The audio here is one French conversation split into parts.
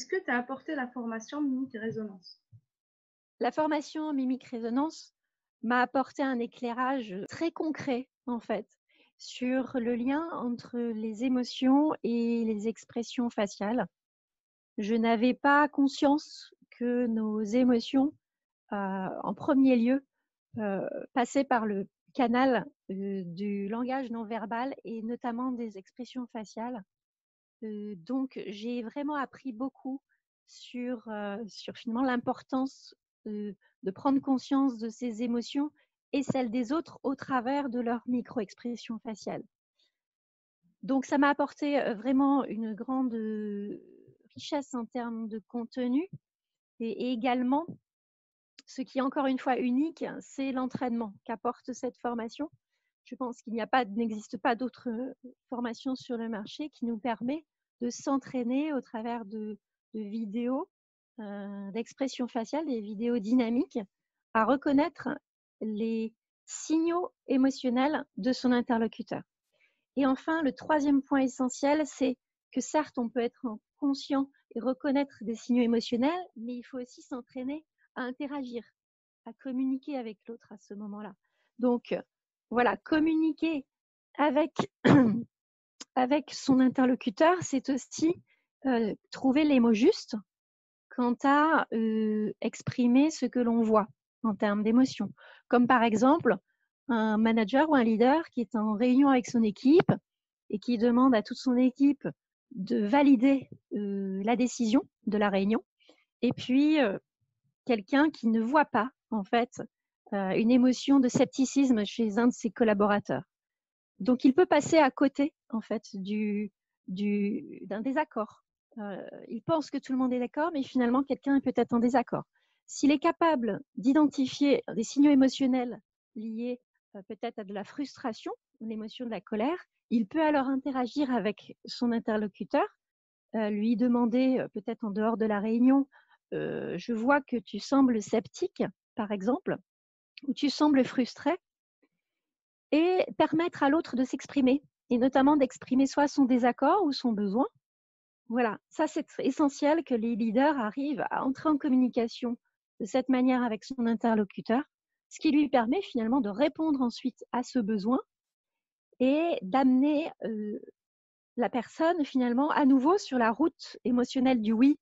que tu as apporté la formation mimique-résonance? La formation mimique-résonance m'a apporté un éclairage très concret, en fait, sur le lien entre les émotions et les expressions faciales. Je n'avais pas conscience que nos émotions, en premier lieu, passaient par le canal du langage non verbal et notamment des expressions faciales. Donc, j'ai vraiment appris beaucoup sur finalement l'importance de prendre conscience de ses émotions et celles des autres au travers de leurs micro-expressions faciales. Donc, ça m'a apporté vraiment une grande richesse en termes de contenu et également, ce qui est encore une fois unique, c'est l'entraînement qu'apporte cette formation. Je pense qu'il n'existe pas d'autre formation sur le marché qui nous permet de s'entraîner au travers de vidéos d'expression faciale, des vidéos dynamiques, à reconnaître les signaux émotionnels de son interlocuteur. Et enfin, le troisième point essentiel, c'est que certes, on peut être conscient et reconnaître des signaux émotionnels, mais il faut aussi s'entraîner à interagir, à communiquer avec l'autre à ce moment-là. Donc, voilà, communiquer avec, avec son interlocuteur, c'est aussi trouver les mots justes quant à exprimer ce que l'on voit en termes d'émotion. Comme par exemple, un manager ou un leader qui est en réunion avec son équipe et qui demande à toute son équipe de valider la décision de la réunion. Et puis, quelqu'un qui ne voit pas, en fait, une émotion de scepticisme chez un de ses collaborateurs. Donc, il peut passer à côté, en fait, d'un désaccord. Il pense que tout le monde est d'accord, mais finalement, quelqu'un est peut-être en désaccord. S'il est capable d'identifier des signaux émotionnels liés peut-être à de la frustration, l'émotion de la colère, il peut alors interagir avec son interlocuteur, lui demander peut-être en dehors de la réunion, je vois que tu sembles sceptique, par exemple, ou tu sembles frustré, et permettre à l'autre de s'exprimer, et notamment d'exprimer soit son désaccord ou son besoin. Voilà, ça c'est essentiel que les leaders arrivent à entrer en communication de cette manière avec son interlocuteur, ce qui lui permet finalement de répondre ensuite à ce besoin et d'amener la personne finalement à nouveau sur la route émotionnelle du oui,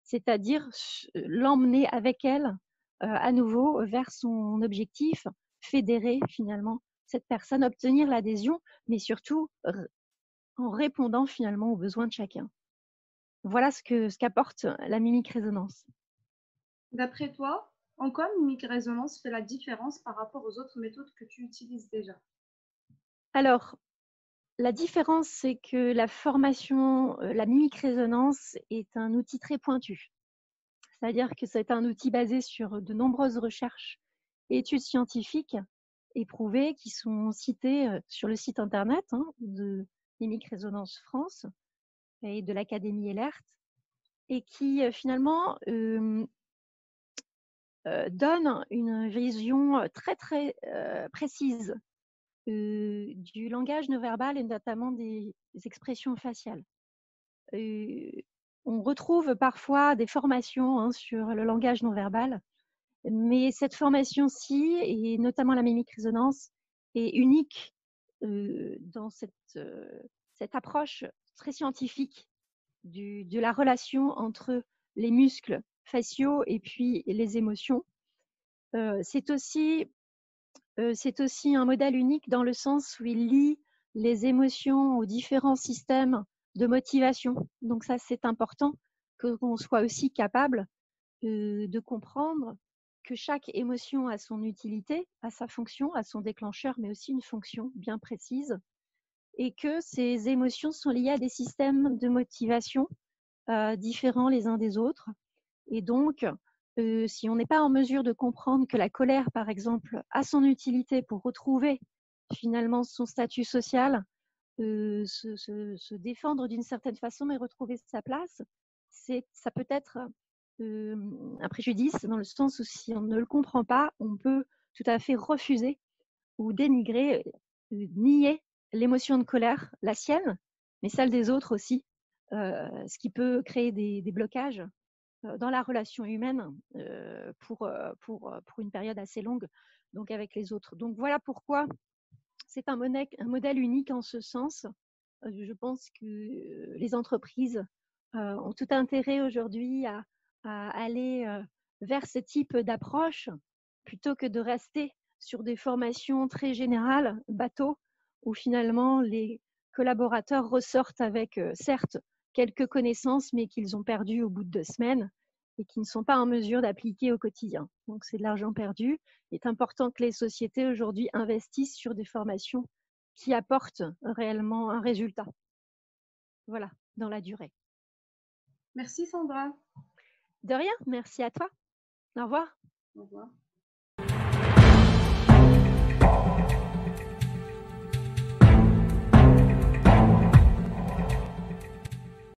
c'est-à-dire l'emmener avec elle à nouveau vers son objectif, fédérer finalement cette personne, obtenir l'adhésion, mais surtout en répondant finalement aux besoins de chacun. Voilà ce qu'apporte la mimique-résonance. D'après toi, en quoi mimique-résonance fait la différence par rapport aux autres méthodes que tu utilises déjà? Alors, la différence, c'est que la formation, la mimique-résonance est un outil très pointu. C'est-à-dire que c'est un outil basé sur de nombreuses recherches et études scientifiques éprouvées qui sont citées sur le site internet de Mimique-Résonance France et de l'Académie Elert et qui finalement donnent une vision très très précise du langage non verbal et notamment des expressions faciales. On retrouve parfois des formations sur le langage non verbal, mais cette formation-ci, et notamment la mimique-résonance, est unique dans cette approche très scientifique de la relation entre les muscles faciaux et puis les émotions. C'est aussi un modèle unique dans le sens où il lie les émotions aux différents systèmes de motivation. Donc ça, c'est important qu'on soit aussi capable de comprendre que chaque émotion a son utilité, a sa fonction, a son déclencheur, mais aussi une fonction bien précise, et que ces émotions sont liées à des systèmes de motivation différents les uns des autres. Et donc, si on n'est pas en mesure de comprendre que la colère, par exemple, a son utilité pour retrouver finalement son statut social, se défendre d'une certaine façon, mais retrouver sa place, ça peut être un préjudice dans le sens où si on ne le comprend pas, on peut tout à fait refuser ou dénigrer, nier l'émotion de colère, la sienne, mais celle des autres aussi, ce qui peut créer des blocages dans la relation humaine pour une période assez longue, donc avec les autres. Donc voilà pourquoi c'est un modèle unique en ce sens. Je pense que les entreprises ont tout intérêt aujourd'hui à aller vers ce type d'approche plutôt que de rester sur des formations très générales, bateau, où finalement les collaborateurs ressortent avec, certes, quelques connaissances, mais qu'ils ont perdues au bout de 2 semaines et qui ne sont pas en mesure d'appliquer au quotidien. Donc c'est de l'argent perdu. Il est important que les sociétés aujourd'hui investissent sur des formations qui apportent réellement un résultat. Voilà, dans la durée. Merci Sandra. De rien, merci à toi. Au revoir. Au revoir.